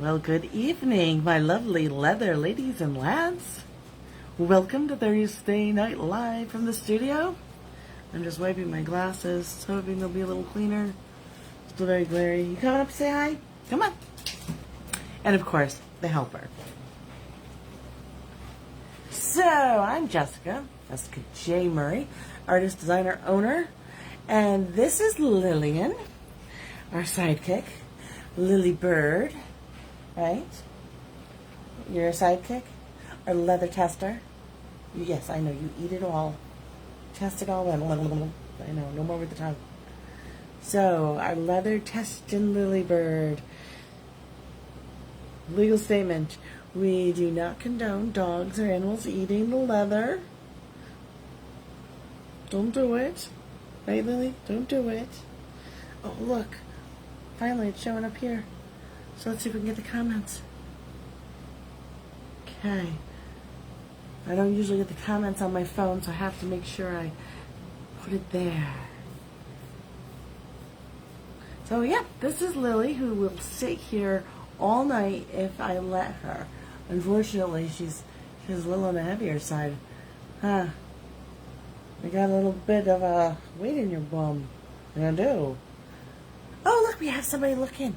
Well, good evening, my lovely leather ladies and lads. Welcome to Thursday Night Live from the studio. I'm just wiping my glasses, hoping they'll be a little cleaner. Still very glary. You coming up to say hi? Come on. And of course, the helper. So, I'm Jessica J. Murray, artist, designer, owner. And this is Lillian, our sidekick, Lillibird. Right? You're a sidekick? Or leather tester? Yes, I know, you eat it all. Test it all. I know, no more with the tongue. So, our leather testing Lillibird. Legal statement. We do not condone dogs or animals eating the leather. Don't do it. Right, Lily? Don't do it. Oh, look. Finally, it's showing up here. So let's see if we can get the comments. Okay. I don't usually get the comments on my phone, so I have to make sure I put it there. So yeah, this is Lily, who will sit here all night if I let her. Unfortunately, she's a little on the heavier side. Huh. You got a little bit of a weight in your bum. I do. Oh, look, we have somebody looking.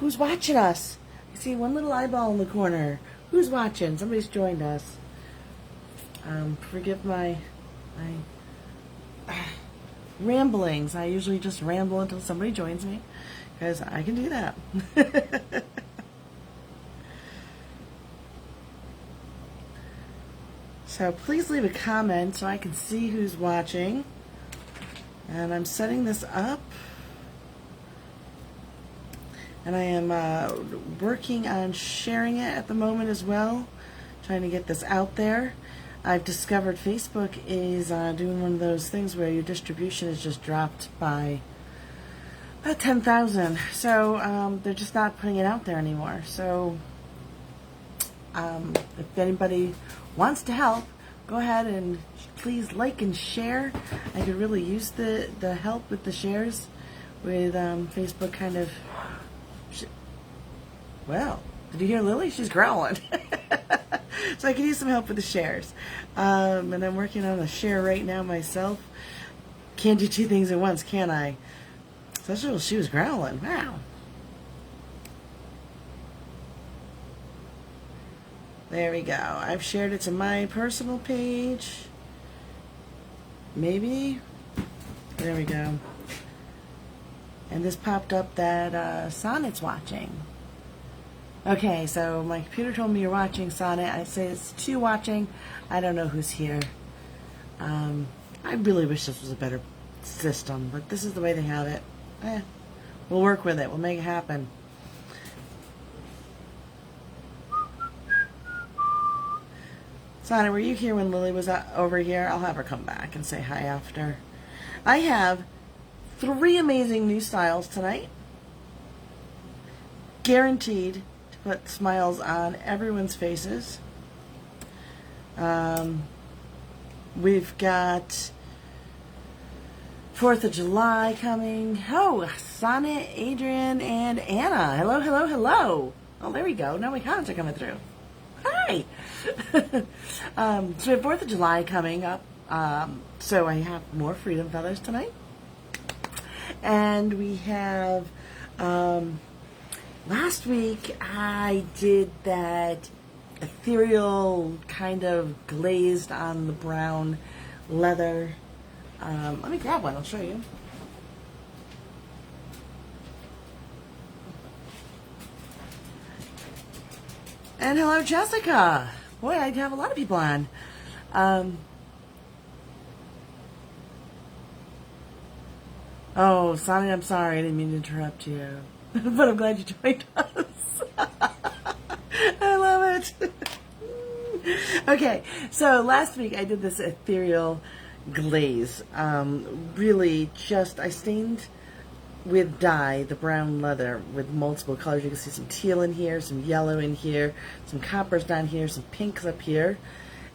Who's watching us? I see one little eyeball in the corner. Who's watching? Somebody's joined us. Forgive my ramblings. I usually just ramble until somebody joins me, because I can do that. So please leave a comment so I can see who's watching. And I'm setting this up. And I am working on sharing it at the moment as well, trying to get this out there. I've discovered Facebook is doing one of those things where your distribution is just dropped by about 10,000. So they're just not putting it out there anymore. So if anybody wants to help, go ahead and please like and share. I could really use the help with the shares, with Facebook kind of... Well, did you hear Lily? She's growling. So I could use some help with the shares. And I'm working on a share right now myself. Can't do two things at once, can I? Especially when she was growling. Wow. There we go. I've shared it to my personal page. Maybe. There we go. And this popped up that Sonnet's watching. Okay, so my computer told me you're watching, Sonnet. I say it's two watching. I don't know who's here. I really wish this was a better system, but this is the way they have it. We'll work with it. We'll make it happen. Sonnet, were you here when Lily was over here? I'll have her come back and say hi after. I have 3 amazing new styles tonight. Guaranteed to put smiles on everyone's faces. We've got 4th of July coming. Oh, Sonnet, Adrian, and Anna. Hello, hello, hello. Oh, there we go. Now my comments are coming through. Hi. So we have 4th of July coming up. So I have more freedom feathers tonight. And we have, last week I did that ethereal kind of glazed on the brown leather. Let me grab one, I'll show you. And hello, Jessica. Boy, I have a lot of people on. Oh, Sonny, I'm sorry. I didn't mean to interrupt you. But I'm glad you joined us. I love it. Okay, so last week I did this ethereal glaze. Really just, I stained with dye the brown leather with multiple colors. You can see some teal in here, some yellow in here, some coppers down here, some pinks up here.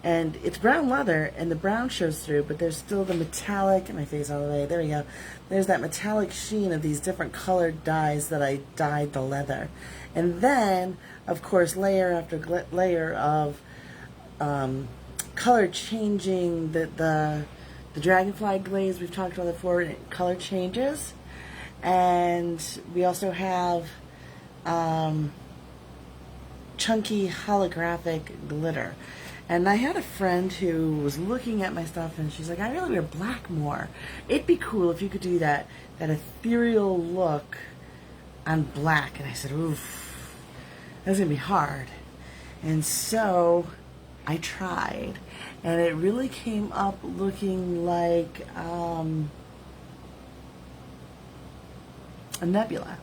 And it's brown leather, and the brown shows through, but there's still the metallic, and my face all the way, there we go. There's that metallic sheen of these different colored dyes that I dyed the leather. And then, of course, layer after layer of color changing, the dragonfly glaze we've talked about before, it color changes. And we also have chunky holographic glitter. And I had a friend who was looking at my stuff, and she's like, I really wear black more. It'd be cool if you could do that ethereal look on black. And I said, oof, that's going to be hard. And so I tried, and it really came up looking like a nebula.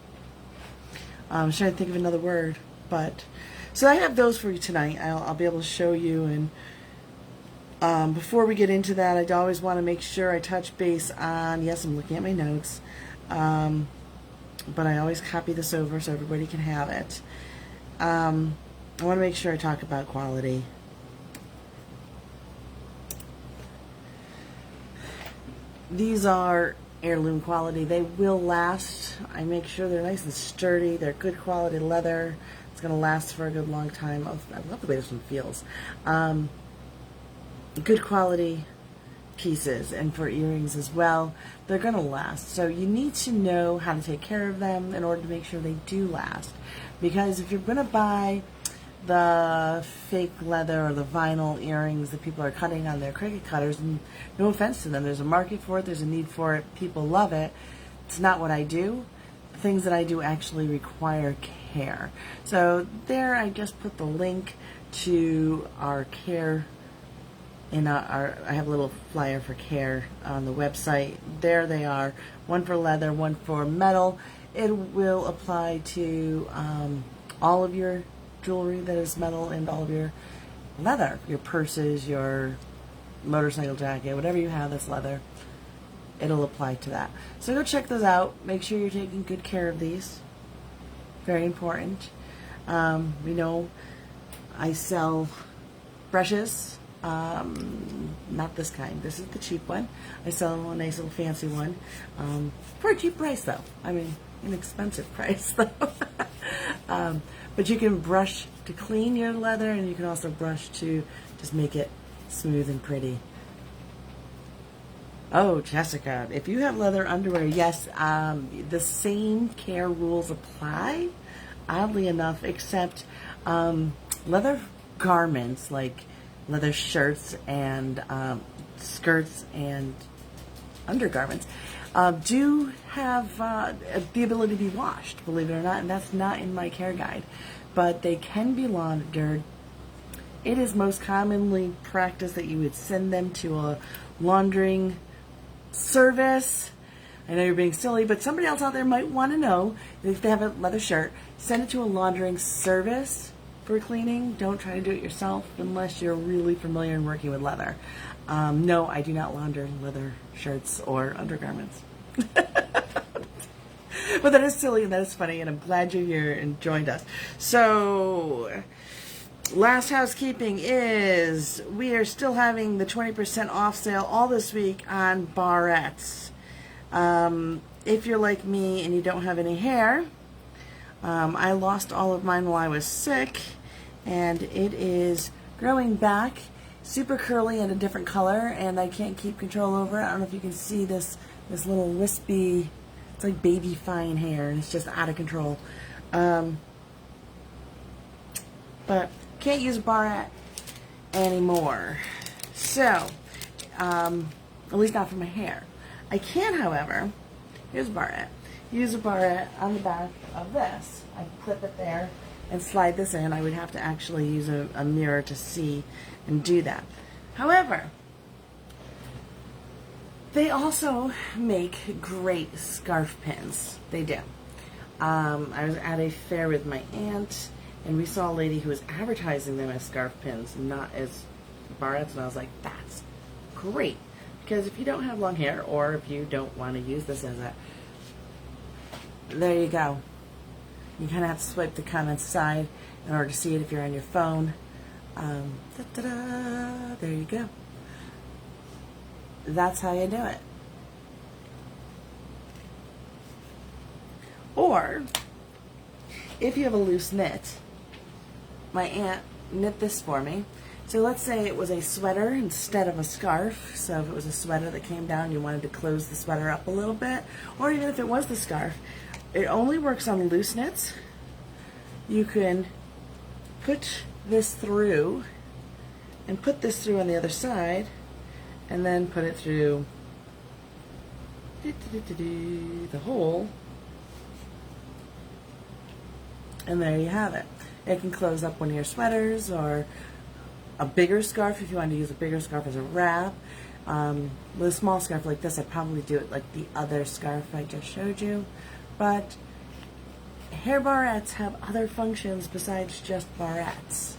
I'm trying to think of another word, but so I have those for you tonight. I'll be able to show you. And before we get into that, I always want to make sure I touch base on, yes, I'm looking at my notes, but I always copy this over so everybody can have it. I want to make sure I talk about quality. These are heirloom quality. They will last. I make sure they're nice and sturdy. They're good quality leather. It's going to last for a good long time. I love the way this one feels. Good quality pieces, and for earrings as well. They're going to last. So you need to know how to take care of them in order to make sure they do last. Because if you're going to buy the fake leather or the vinyl earrings that people are cutting on their Cricut cutters, and no offense to them, there's a market for it, there's a need for it, people love it. It's not what I do. The things that I do actually require care. So there I just put the link to our care in I have a little flyer for care on the website. There they are, one for leather, one for metal. It will apply to all of your jewelry that is metal and all of your leather, your purses, your motorcycle jacket, whatever you have that's leather, it'll apply to that. So go check those out. Make sure you're taking good care of these. Very important. You know, I sell brushes. Not this kind. This is the cheap one. I sell a nice little fancy one for a cheap price, though. I mean, an expensive price, though. But you can brush to clean your leather, and you can also brush to just make it smooth and pretty. Oh, Jessica, if you have leather underwear, yes, the same care rules apply, oddly enough, except leather garments like leather shirts and skirts and undergarments do have the ability to be washed, believe it or not, and that's not in my care guide. But they can be laundered. It is most commonly practiced that you would send them to a laundering service. I know you're being silly, but somebody else out there might want to know that if they have a leather shirt, send it to a laundering service for cleaning. Don't try to do it yourself unless you're really familiar in working with leather. No, I do not launder leather shirts or undergarments. But that is silly and that is funny, and I'm glad you're here and joined us. So, last housekeeping is we are still having the 20% off sale all this week on barrettes. If you're like me and you don't have any hair, I lost all of mine while I was sick, and it is growing back, super curly and a different color, and I can't keep control over it. I don't know if you can see this little wispy, it's like baby fine hair, and it's just out of control. But can't use a barrette anymore. So, at least not for my hair. I can, however, here's a barrette. Use a barrette on the back of this. I clip it there and slide this in. I would have to actually use a mirror to see and do that. However, they also make great scarf pins. They do. I was at a fair with my aunt, and we saw a lady who was advertising them as scarf pins, not as barrettes, and I was like, that's great. Because if you don't have long hair, or if you don't want to use this as a, there you go. You kind of have to swipe the comments side in order to see it if you're on your phone. Da-da-da, there you go. That's how you do it. Or, if you have a loose knit, my aunt knit this for me. So let's say it was a sweater instead of a scarf. So if it was a sweater that came down, you wanted to close the sweater up a little bit, or even if it was the scarf, it only works on loose knits. You can put this through and put this through on the other side, and then put it through the hole, and there you have it. It can close up one of your sweaters or a bigger scarf if you want to use a bigger scarf as a wrap. With a small scarf like this, I'd probably do it like the other scarf I just showed you. But hair barrettes have other functions besides just barrettes.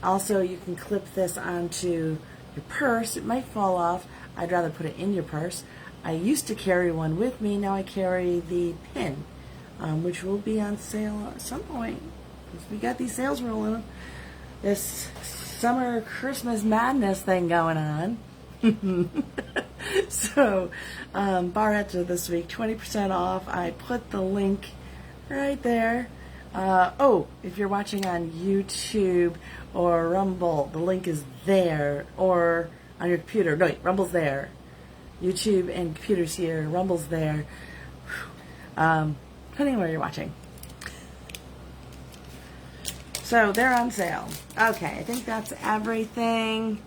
Also, you can clip this onto your purse. It might fall off. I'd rather put it in your purse. I used to carry one with me. Now I carry the pin, which will be on sale at some point. We got these sales rolling. This summer Christmas madness thing going on. So, barrettes are this week, 20% off. I put the link right there. Oh, if you're watching on YouTube or Rumble, the link is there. Or on your computer. No, wait, Rumble's there. YouTube and computer's here. Rumble's there. Depending on where you're watching. So they're on sale. Okay, I think that's everything.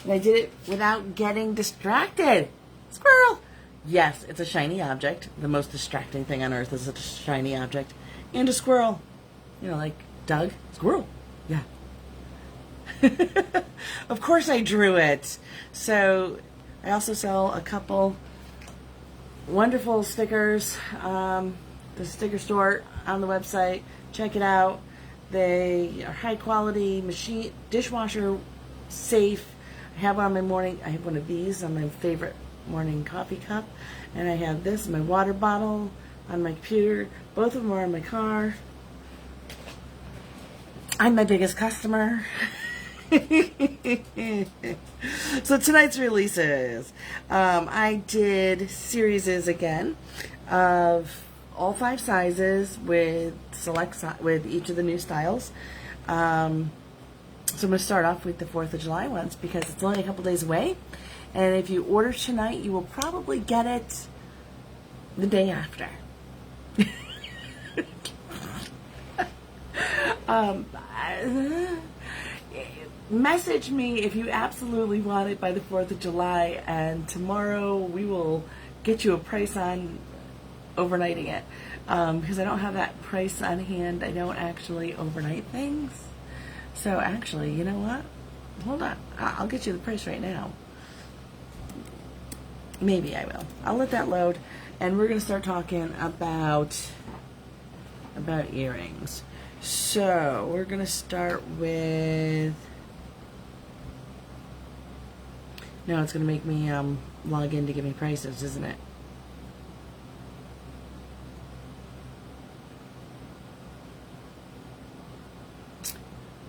And I did it without getting distracted. Squirrel! Yes, it's a shiny object. The most distracting thing on earth is a shiny object. And a squirrel. You know, like Doug. Squirrel. Yeah. Of course I drew it. So I also sell a couple wonderful stickers. The sticker store on the website. Check it out. They are high quality, machine, dishwasher safe. I have one on my morning, I have one of these on my favorite morning coffee cup. And I have this in my water bottle on my computer. Both of them are in my car. I'm my biggest customer. So tonight's releases. I did series again of all 5 sizes with with each of the new styles. So I'm going to start off with the 4th of July ones because it's only a couple days away. And if you order tonight, you will probably get it the day after. Message me if you absolutely want it by the 4th of July, and tomorrow we will get you a price on overnighting it, because I don't have that price on hand. I don't actually overnight things. So actually, you know what? Hold on. I'll get you the price right now. Maybe I will. I'll let that load, and we're going to start talking about earrings. So we're going to start with... No, it's going to make me log in to give me prices, isn't it?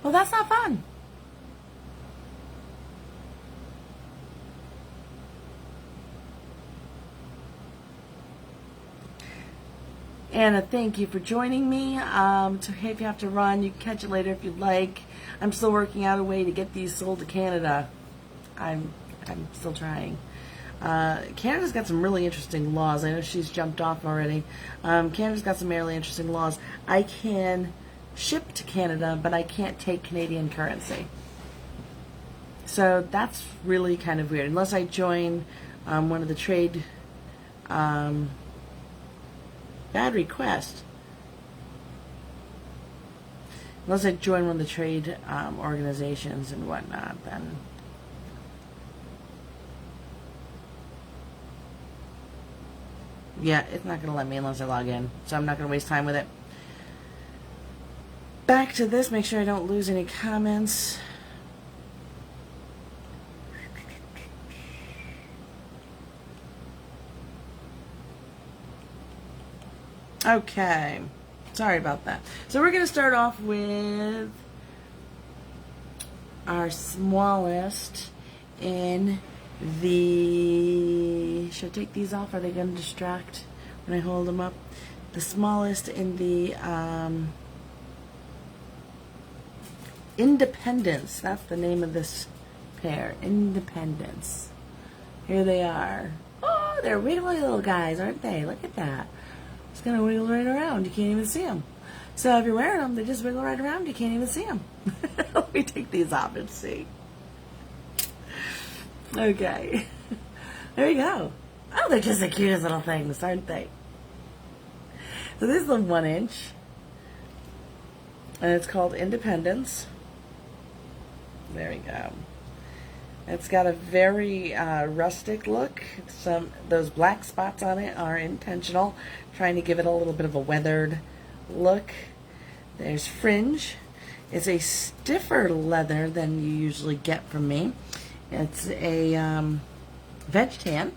Well, that's not fun. Anna, thank you for joining me. So if you have to run, you can catch it later if you'd like. I'm still working out a way to get these sold to Canada. I'm still trying. Canada's got some really interesting laws. I know she's jumped off already. Canada's got some really interesting laws. I can ship to Canada, but I can't take Canadian currency. So that's really kind of weird. Unless I join one of the trade... bad request. Unless I join one of the trade organizations and whatnot, then... Yeah, it's not going to let me unless I log in. So I'm not going to waste time with it. Back to this, make sure I don't lose any comments. Okay, sorry about that. So we're going to start off with our smallest in the, should I take these off? Are they going to distract when I hold them up? The smallest in the Independence. That's the name of this pair. Independence. Here they are. Oh, they're wiggly little guys, aren't they? Look at that. It's going to wiggle right around. You can't even see them. So if you're wearing them, they just wiggle right around. You can't even see them. Let me take these off and see. Okay. There you go. Oh, they're just the cutest little things, aren't they? So this is the 1 inch. And it's called Independence. There we go. It's got a very rustic look. Those black spots on it are intentional, trying to give it a little bit of a weathered look. There's fringe. It's a stiffer leather than you usually get from me. It's a veg tan,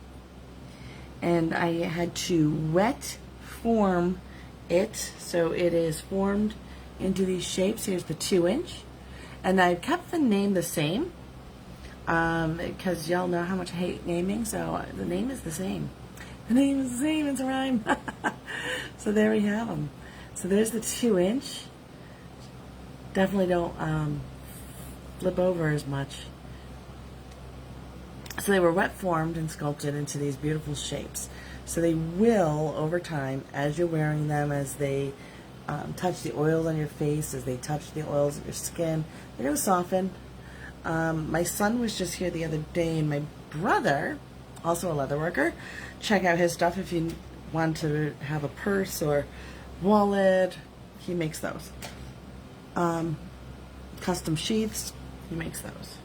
and I had to wet form it so it is formed into these shapes. Here's the 2 inch, and I've kept the name the same because y'all know how much I hate naming, so the name is the same. The name is the same, it's a rhyme. So there we have them. So there's the 2 inch. Definitely don't flip over as much. So they were wet formed and sculpted into these beautiful shapes. So they will, over time, as you're wearing them, as they touch the oils on your face, as they touch the oils of your skin, they're going to soften. My son was just here the other day, and my brother, also a leather worker, check out his stuff if you want to have a purse or wallet. He makes those. Custom sheaths, he makes those.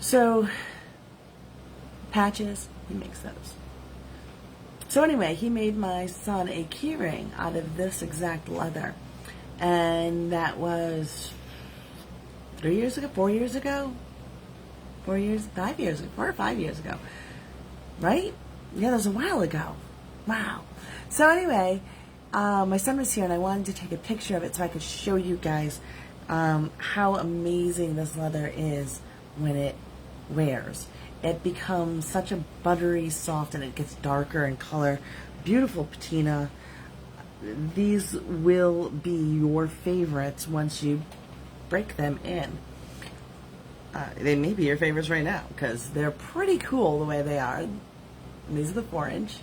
So, patches, he makes those. So anyway, he made my son a keyring out of this exact leather. And that was 3 years ago, 4 years ago? 4 years, 5 years ago, 4 or 5 years ago. Right? Yeah, that was a while ago. Wow. So anyway, my son was here and I wanted to take a picture of it so I could show you guys how amazing this leather is when it wears. It becomes such a buttery soft, and it gets darker in color. Beautiful patina. These will be your favorites once you break them in. They may be your favorites right now because they're pretty cool the way they are. These are the 4 inch.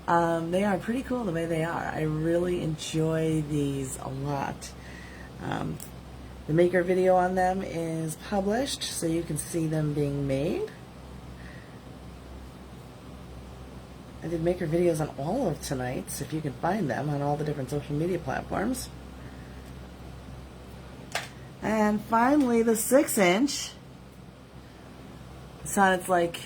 They are pretty cool the way they are. I really enjoy these a lot. The maker video on them is published, so you can see them being made. I did maker videos on all of tonight's, if you can find them on all the different social media platforms. And finally, the 6 inch. So it's like,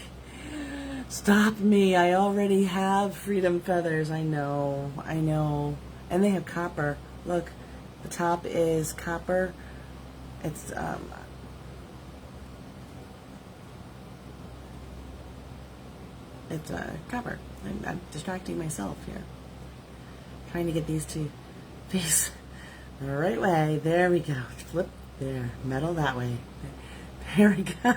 stop me, I already have freedom feathers. I know. And they have copper. Look, the top is copper. It's copper. I'm distracting myself here. Trying to get these to face the right way. There we go. Flip there. Metal that way. There we go.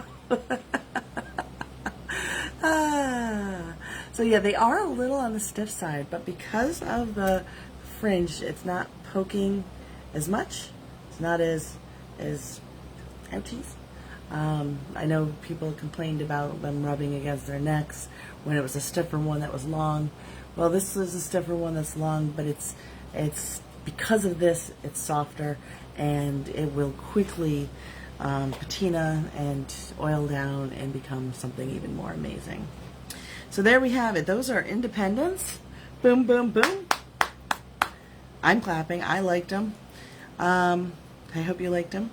So yeah, they are a little on the stiff side, but because of the fringe, it's not poking as much. It's not as ouchies. I know people complained about them rubbing against their necks when it was a stiffer one that was long. Well, this is a stiffer one that's long, but it's because of this, it's softer, and it will quickly patina and oil down and become something even more amazing. So there we have it. Those are Independence. Boom, boom, boom. I'm clapping. I liked them. I hope you liked them.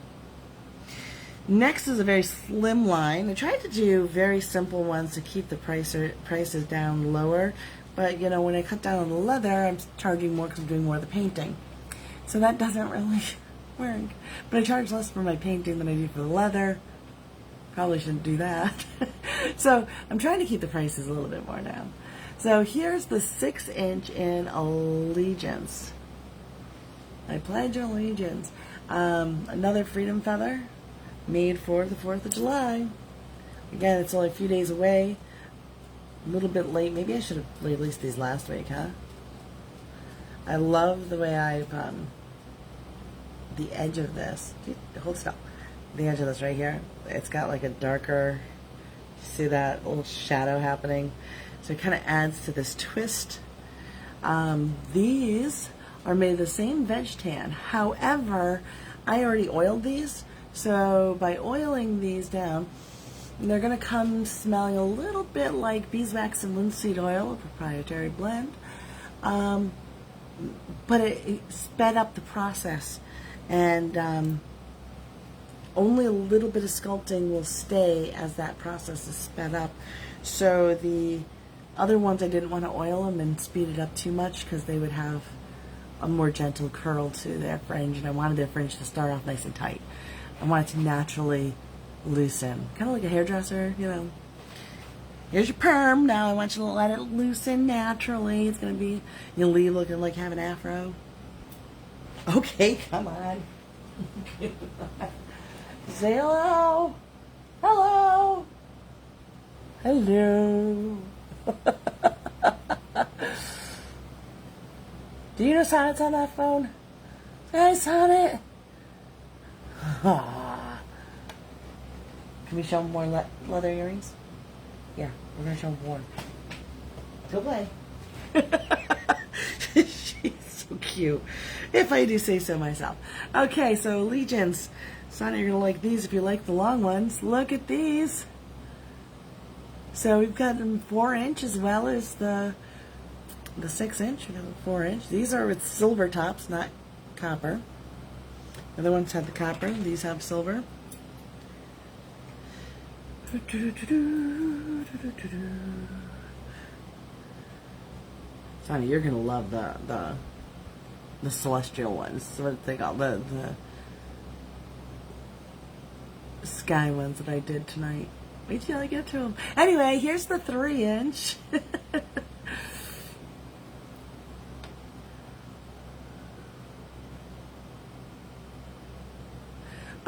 Next is a very slim line. I tried to do very simple ones to keep the prices down lower, but you know, when I cut down on the leather, I'm charging more because I'm doing more of the painting. So that doesn't really work. But I charge less for my painting than I do for the leather. Probably shouldn't do that. So I'm trying to keep the prices a little bit more down. So here's the 6 inch in Allegiance. I pledge allegiance. Another freedom feather. made for the 4th of July. Again, it's only a few days away. A little bit late. Maybe I should have released these last week, huh? I love the way I've, the edge of this. Hold still. The edge of this right here. It's got like a darker, see that little shadow happening? So it kind of adds to this twist. These are made of the same veg tan. However, I already oiled these. So by oiling these down, they're going to come smelling a little bit like beeswax and linseed oil, a proprietary blend. But it sped up the process, and only a little bit of sculpting will stay as that process is sped up. So the other ones, I didn't want to oil them and speed it up too much because they would have a more gentle curl to their fringe, and I wanted their fringe to start off nice and tight. I want it to naturally loosen, kind of like a hairdresser, you know. Here's your perm. Now I want you to let it loosen naturally. It's going to be, you'll leave looking like you have an afro. Okay, come on. Say hello. Hello. Hello. Do you know Sonnet's on that phone? Hi, Sonnet. Can we show them more leather earrings? Yeah, we're going to show them more. Go play. She's so cute. If I do say so myself. Okay, so allegiance. Sonnet, you're going to like these if you like the long ones. Look at these. So we've got them 4-inch as well as the 6-inch. We've got the 4-inch. These are with silver tops, not copper. The other ones have the copper. These have silver. Sonny, you're gonna love the celestial ones. What they call the sky ones that I did tonight. Wait till I get to them. Anyway, here's the 3-inch.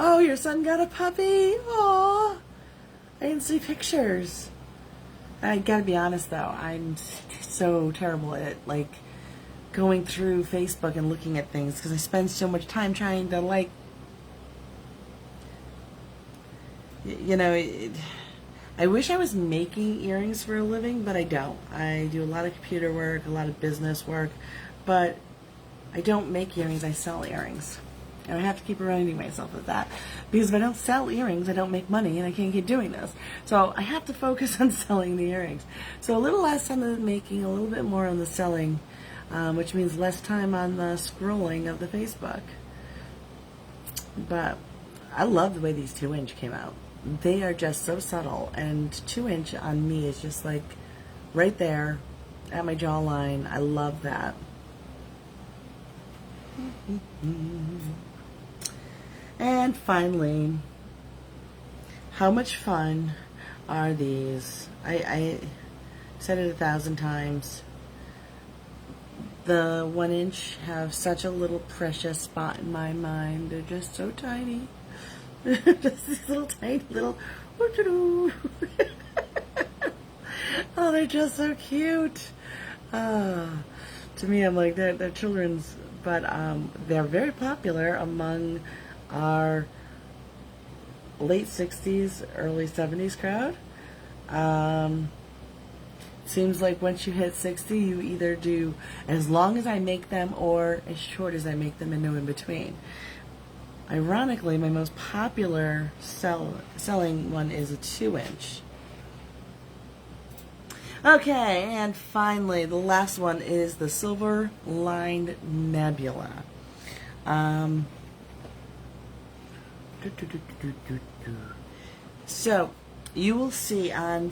Oh, your son got a puppy. Aww. I didn't see pictures. I gotta be honest though, I'm so terrible at like going through Facebook and looking at things because I spend so much time trying to like, you know, I wish I was making earrings for a living, but I don't. I do a lot of computer work, a lot of business work, but I don't make earrings, I sell earrings. And I have to keep reminding myself of that. Because if I don't sell earrings, I don't make money, and I can't keep doing this. So I have to focus on selling the earrings. So a little less on the making, a little bit more on the selling, which means less time on the scrolling of the Facebook. But I love the way these 2-inch came out. They are just so subtle, and 2-inch on me is just like right there at my jawline. I love that. And finally, how much fun are these? I said it 1,000 times. The 1-inch have such a little precious spot in my mind. They're just so tiny. Just these little tiny little. Oh, they're just so cute. To me, I'm like they're children's, but they're very popular among our late 60s, early 70s crowd. Seems like once you hit 60, you either do as long as I make them or as short as I make them and no in between. Ironically, my most popular selling one is a 2-inch. Okay, and finally, the last one is the Silver Lined Nebula. So, you will see on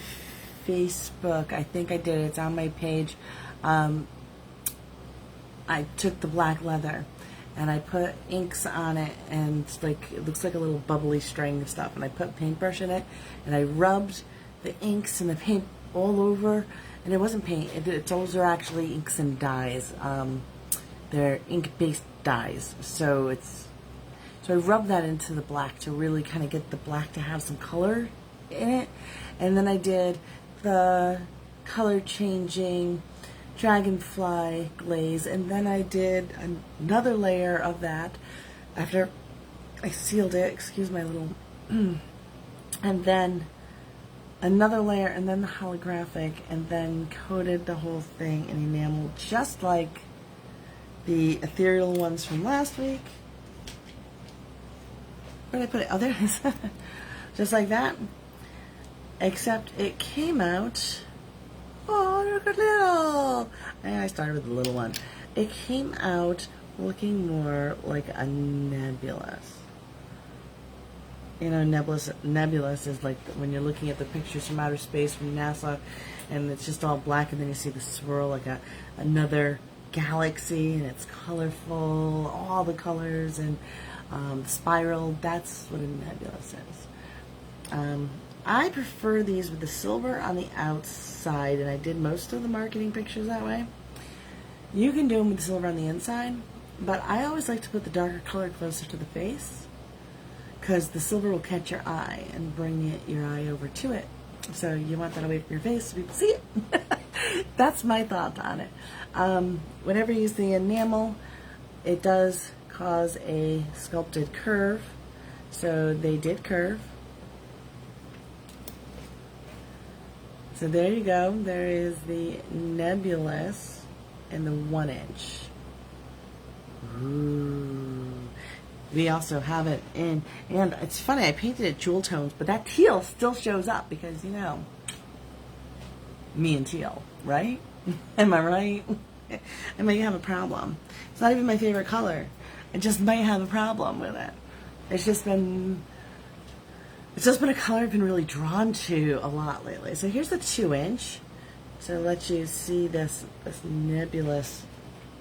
Facebook, I think I did, it's on my page, I took the black leather and I put inks on it, and it's like, it looks like a little bubbly string of stuff, and I put a paintbrush in it, and I rubbed the inks and the paint all over, and it wasn't paint, those are actually inks and dyes. They're ink-based dyes, so So I rubbed that into the black to really kind of get the black to have some color in it. And then I did the color changing dragonfly glaze, and then I did another layer of that after I sealed it, excuse my little, and then another layer, and then the holographic, and then coated the whole thing in enamel, just like the ethereal ones from last week. Where did I put it? Oh, there it is. Just like that, except it came out, oh, look at little, and I started with the little one. It came out looking more like a nebulous. You know, nebulous is like when you're looking at the pictures from outer space from NASA, and it's just all black, and then you see the swirl like another galaxy, and it's colorful, all the colors, and spiral. That's what a nebulous is. I prefer these with the silver on the outside, and I did most of the marketing pictures that way. You can do them with the silver on the inside, but I always like to put the darker color closer to the face, because the silver will catch your eye and bring your eye over to it. So you want that away from your face so people see it. That's my thought on it. Whenever you use the enamel, it does cause a sculpted curve. So they did curve. So there you go. There is the nebulous and the 1 inch. Ooh. We also have it in, and it's funny, I painted it jewel tones, but that teal still shows up because, you know, me and teal, right? Am I right? I might have a problem. It's not even my favorite color. I just might have a problem with it. It's just been a color I've been really drawn to a lot lately. So here's the 2 inch. So let you see this nebulous.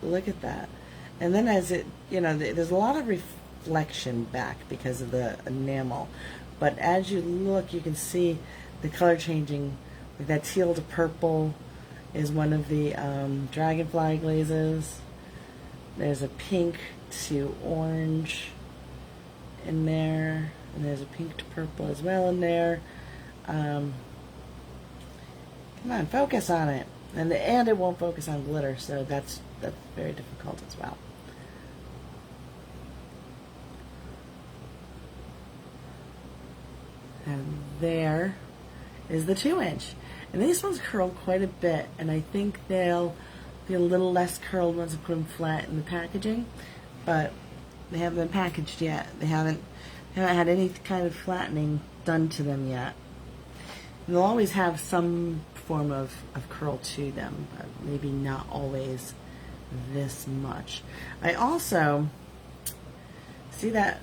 Look at that. And then as it, you know, there's a lot of reflection back because of the enamel, but as you look, you can see the color changing. Like that teal to purple is one of the dragonfly glazes. There's a pink to orange in there, and there's a pink to purple as well in there. Come on, focus on it, and it won't focus on glitter, so that's very difficult as well. And there is the 2 inch. And these ones curl quite a bit, and I think they'll be a little less curled once I put them flat in the packaging, but they haven't been packaged yet. They haven't had any kind of flattening done to them yet. And they'll always have some form of curl to them, but maybe not always this much. I also see that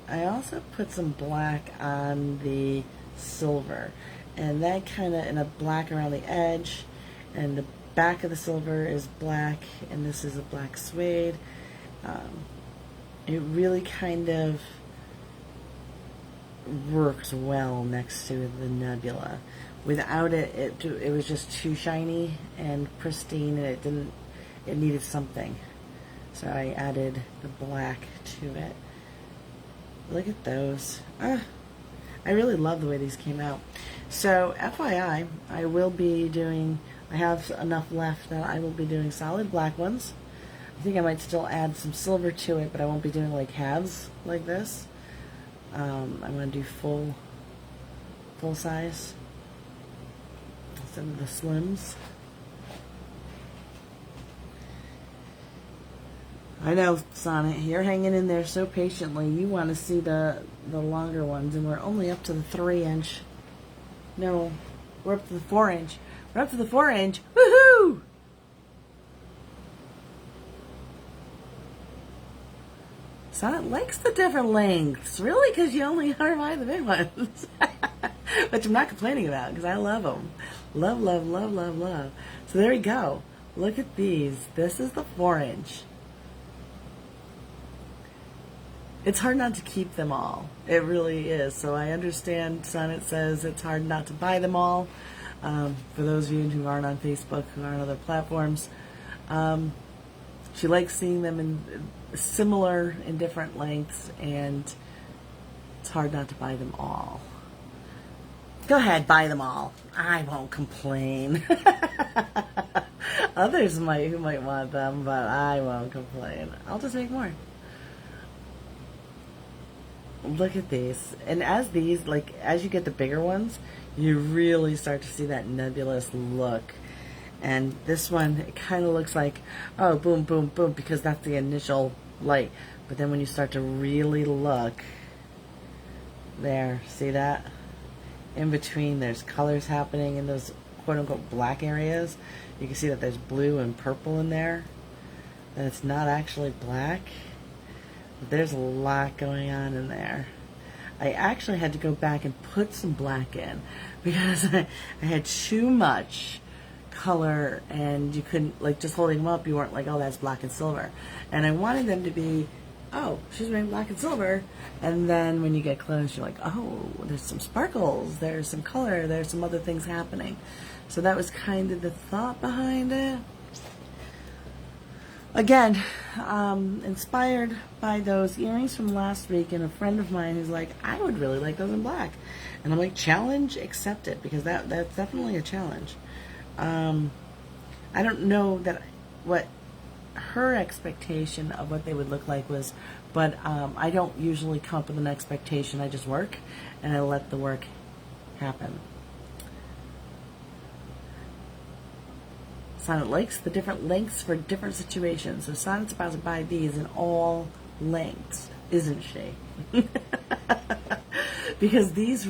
I also put some black on the silver, and that kind of, in a black around the edge, and the back of the silver is black, and this is a black suede. It really kind of works well next to the nebula. Without it, it was just too shiny and pristine, and it needed something. So I added the black to it. Look at those. I really love the way these came out. So FYI, I have enough left that I will be doing solid black ones. I think I might still add some silver to it, but I won't be doing like halves like this. I'm going to do full size instead of the slims. I know, Sonnet, you're hanging in there so patiently. You want to see the longer ones, and we're only up to the 3 inch. No, we're up to the 4 inch. We're up to the 4 inch. Woohoo! Sonnet likes the different lengths, really, because you only buy the big ones. Which I'm not complaining about, because I love them. Love, love, love, love, love. So there we go. Look at these. This is the 4 inch. It's hard not to keep them all. It really is. So I understand Sonnet says it's hard not to buy them all. For those of you who aren't on Facebook, who aren't on other platforms. She likes seeing them in similar in different lengths, and it's hard not to buy them all. Go ahead, buy them all. I won't complain. Others who might want them, but I won't complain. I'll just make more. Look at these. And as you get the bigger ones, you really start to see that nebulous look. And this one, it kind of looks like, oh, boom, boom, boom, because that's the initial light. But then when you start to really look, there, see that? In between, there's colors happening in those quote-unquote black areas. You can see that there's blue and purple in there. And it's not actually black. But there's a lot going on in there. I actually had to go back and put some black in because I had too much color, and you couldn't, like, just holding them up, you weren't like, oh, that's black and silver. And I wanted them to be, oh, she's wearing black and silver, and then when you get close, you're like, oh, there's some sparkles, there's some color, there's some other things happening. So that was kind of the thought behind it. Again, inspired by those earrings from last week, and a friend of mine who's like, I would really like those in black. And I'm like, challenge accepted, because that's definitely a challenge. I don't know what her expectation of what they would look like was, but I don't usually come up with an expectation. I just work, and I let the work happen. Sonnet likes the different lengths for different situations. So Sonnet's about to buy these in all lengths, isn't she? Because these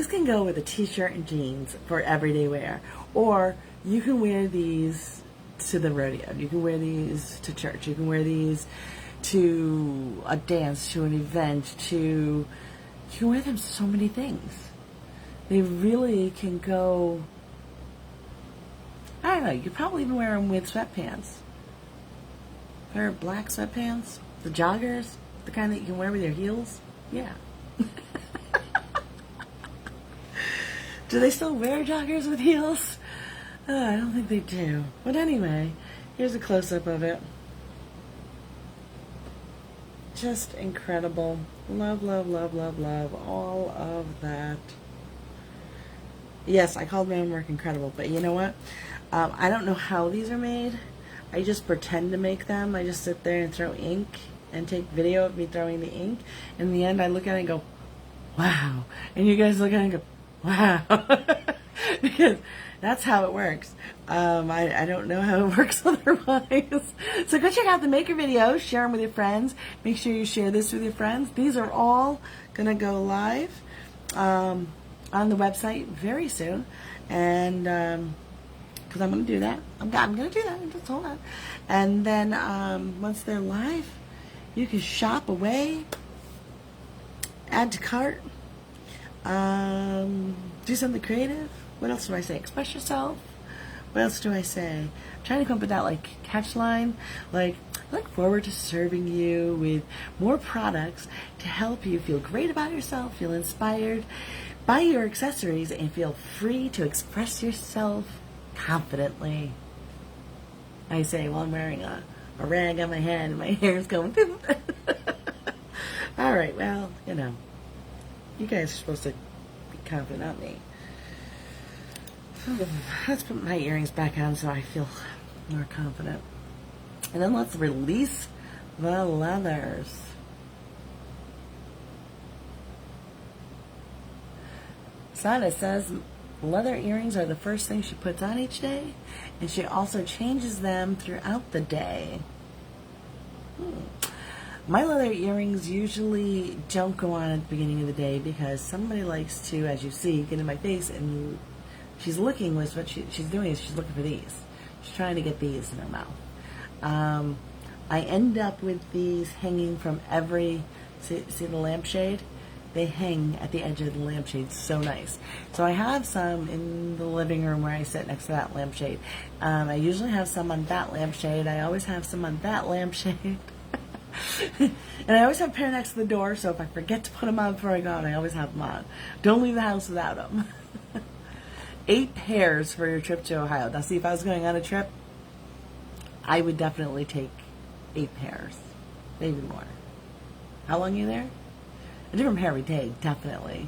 can go with a t-shirt and jeans for everyday wear. Or you can wear these to the rodeo. You can wear these to church. You can wear these to a dance, to an event, you can wear them to so many things. They really can go, I don't know, you could probably even wear them with sweatpants. A pair of black sweatpants, the joggers, the kind that you can wear with your heels. Yeah. Do they still wear joggers with heels? I don't think they do. But anyway, here's a close-up of it. Just incredible. Love, love, love, love, love. All of that. Yes, I called my own work incredible, but you know what? I don't know how these are made. I just pretend to make them. I just sit there and throw ink and take video of me throwing the ink. In the end, I look at it and go, wow. And you guys look at it and go, wow. Because that's how it works. I don't know how it works otherwise. So go check out the maker videos. Share them with your friends. Make sure you share this with your friends. These are all going to go live on the website very soon. And because I'm going to do that. I'm going to do that. Just hold on. And then once they're live, you can shop away, add to cart, do something creative. What else do I say? Express yourself. What else do I say? I'm trying to come up with that catch line. I look forward to serving you with more products to help you feel great about yourself, feel inspired, buy your accessories, and feel free to express yourself confidently. I say while I'm wearing a rag on my head and my hair is going. All right, well, you guys are supposed to be confident, not me. Let's put my earrings back on so I feel more confident. And then let's release the leathers. Sana says leather earrings are the first thing she puts on each day, and she also changes them throughout the day. My leather earrings usually don't go on at the beginning of the day because somebody likes to, as you see, get in my face, and she's looking with what she's doing is she's looking for these. She's trying to get these in her mouth. I end up with these hanging from every, see the lampshade? They hang at the edge of the lampshade, so nice. So I have some in the living room where I sit next to that lampshade. I usually have some on that lampshade. I always have some on that lampshade. And I always have a pair next to the door, so if I forget to put them on before I go out, I always have them on. Don't leave the house without them. 8 pairs for your trip to Ohio. Now see, if I was going on a trip, I would definitely take 8 pairs, maybe more. How long are you there? A different pair every day, definitely.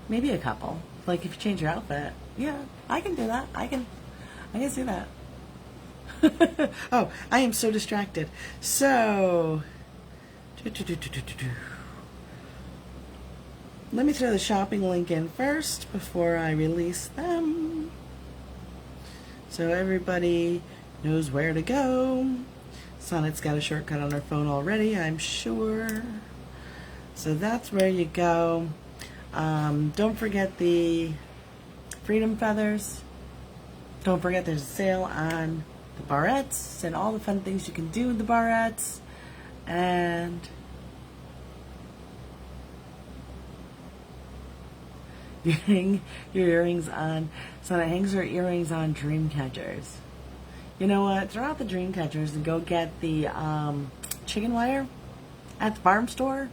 Maybe a couple. Like if you change your outfit, yeah, I can do that. I can see that. Oh, I am so distracted. So, let me throw the shopping link in first before I release them, so everybody knows where to go. Sonnet's got a shortcut on her phone already, I'm sure. So that's where you go. Don't forget the Freedom Feathers. Don't forget there's a sale on the barrettes and all the fun things you can do with the barrettes. And you hang your earrings on, Sonnet hangs her earrings on dream catchers. You know what? Throw out the dream catchers and go get the chicken wire at the farm store.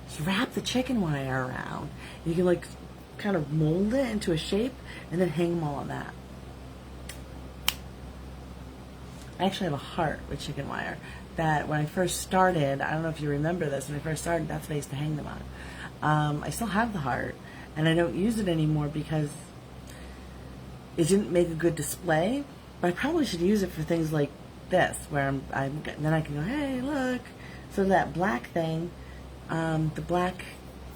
Just wrap the chicken wire around. You can like kind of mold it into a shape and then hang them all on that. I actually have a heart with chicken wire that when I first started, I don't know if you remember this, when I first started, that's what I used to hang them on. I still have the heart, and I don't use it anymore because it didn't make a good display, but I probably should use it for things like this, where then I can go, hey, look. So that black thing, the black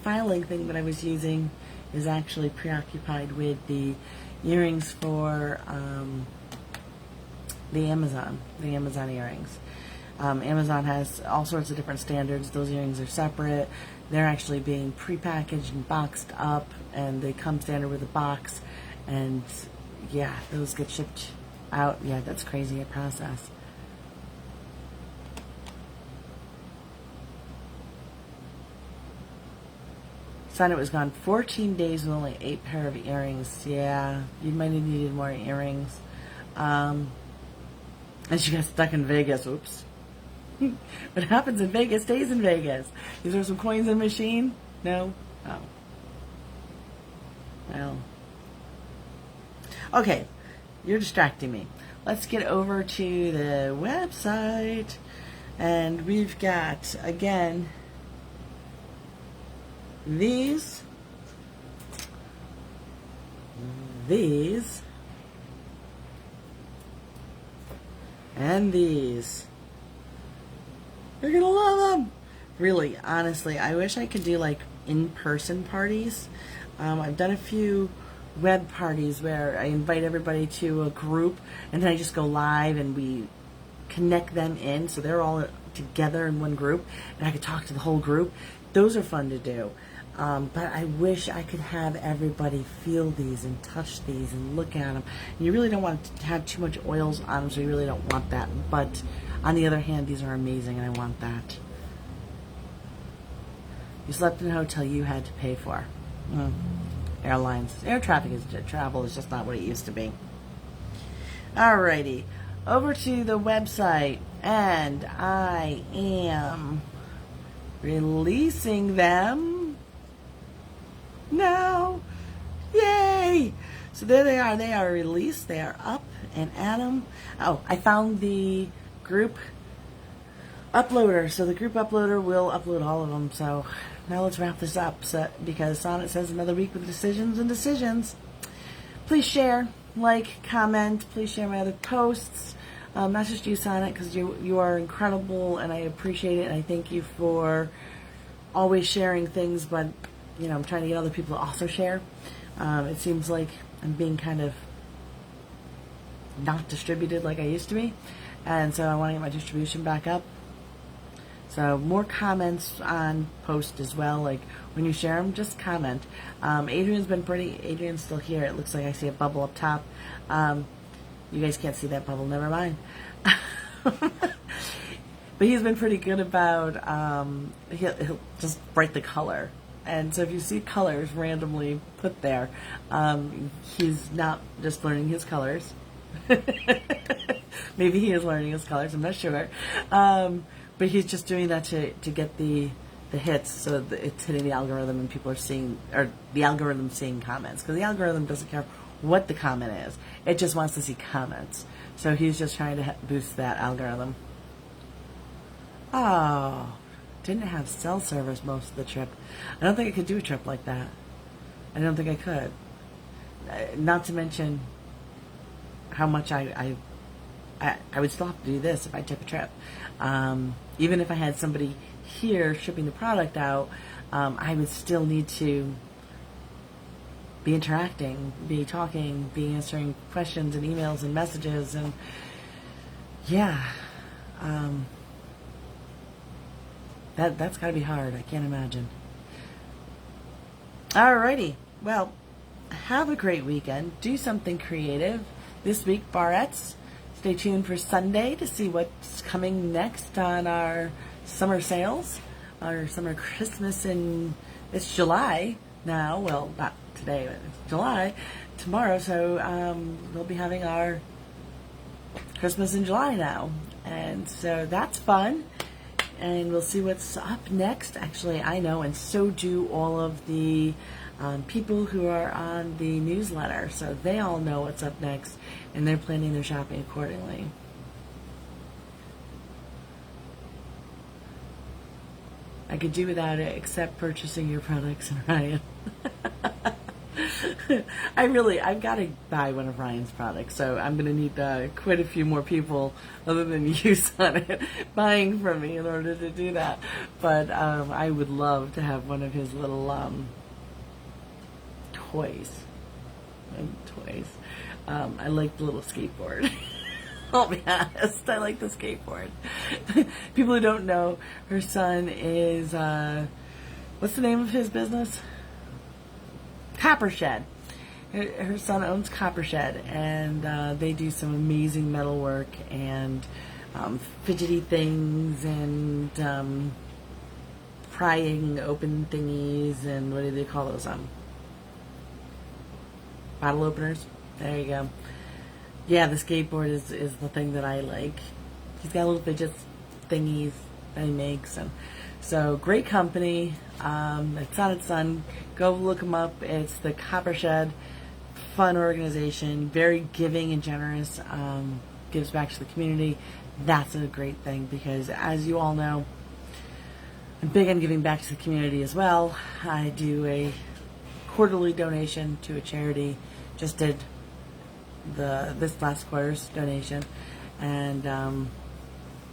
filing thing that I was using is actually preoccupied with the earrings for the Amazon earrings. Amazon has all sorts of different standards. Those earrings are separate. They're actually being prepackaged and boxed up, and they come standard with a box. And yeah, those get shipped out. Yeah, that's crazy a process. Sonnet was gone 14 days with only 8 pair of earrings. Yeah, you might have needed more earrings. And she got stuck in Vegas. Oops. What happens in Vegas stays in Vegas. Is there some coins in the machine? No? Oh. Well. Okay. You're distracting me. Let's get over to the website. And we've got, again, these, and these. You're gonna love them. Really, honestly, I wish I could do like in-person parties. I've done a few web parties where I invite everybody to a group and then I just go live and we connect them in so they're all together in one group and I could talk to the whole group. Those are fun to do. But I wish I could have everybody feel these and touch these and look at them. And you really don't want to have too much oils on them, so you really don't want that. But on the other hand, these are amazing and I want that. You slept in a hotel you had to pay for. Airlines. Air travel is just not what it used to be. Alrighty. Over to the website. And I am releasing them. No! Yay! So there they are. They are released. They are up and at 'em. Oh, I found the group uploader. So the group uploader will upload all of them. So now let's wrap this up. So, because Sonnet says another week with decisions and decisions. Please share, like, comment. Please share my other posts. Not just you, Sonnet, because you are incredible and I appreciate it. And I thank you for always sharing things, but you know, I'm trying to get other people to also share. It seems like I'm being kind of not distributed like I used to be. And so I want to get my distribution back up. So more comments on posts as well. Like when you share them, just comment. Adrian's still here. It looks like I see a bubble up top. You guys can't see that bubble. Never mind. But he's been pretty good about, he'll just write the color. And so if you see colors randomly put there, he's not just learning his colors. Maybe he is learning his colors, I'm not sure. But he's just doing that to get the hits so that it's hitting the algorithm and people are seeing, or the algorithm seeing comments. Because the algorithm doesn't care what the comment is. It just wants to see comments. So he's just trying to boost that algorithm. Oh, didn't have cell service most of the trip. I don't think I could do a trip like that. I don't think I could. Not to mention how much I would still have to do this if I took a trip. Even if I had somebody here shipping the product out, I would still need to be interacting, be talking, be answering questions and emails and messages, and yeah, that's got to be hard. I can't imagine. Alrighty, well, have a great weekend. Do something creative this week, Barrettes. Stay tuned for Sunday to see what's coming next on our summer sales, our summer Christmas it's July now. Well, not today, but it's July tomorrow. So we'll be having our Christmas in July now. And so that's fun. And we'll see what's up next. Actually, I know, and so do all of the people who are on the newsletter. So they all know what's up next, and they're planning their shopping accordingly. I could do without it except purchasing your products, Ryan. I've got to buy one of Ryan's products, so I'm going to need quite a few more people other than you, Sonnet, buying from me in order to do that. But I would love to have one of his little toys. I like the little skateboard. I'll be honest, I like the skateboard. People who don't know, her son is, what's the name of his business? Copper Shed. Her son owns Copper Shed, and they do some amazing metalwork and fidgety things and prying open thingies, and what do they call those? Bottle openers. There you go. Yeah, the skateboard is the thing that I like. He's got little fidget thingies that he makes, and so great company. It's not its son. Go look them up. It's the Copper Shed. Fun organization, very giving and generous. Gives back to the community. That's a great thing because, as you all know, I'm big on giving back to the community as well. I do a quarterly donation to a charity. Just did this last quarter's donation, and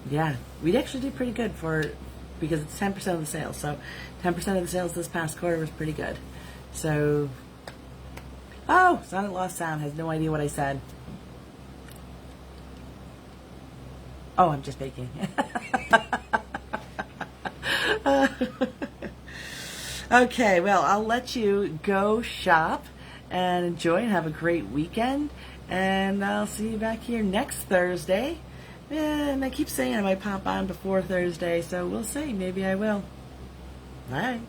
yeah, we actually did pretty good because it's 10% of the sales. So 10% of the sales this past quarter was pretty good. So, oh, Sonnet lost sound, has no idea what I said. Oh, I'm just baking. Okay, well, I'll let you go shop and enjoy and have a great weekend. And I'll see you back here next Thursday. And I keep saying I might pop on before Thursday, so we'll see. Maybe I will. Bye.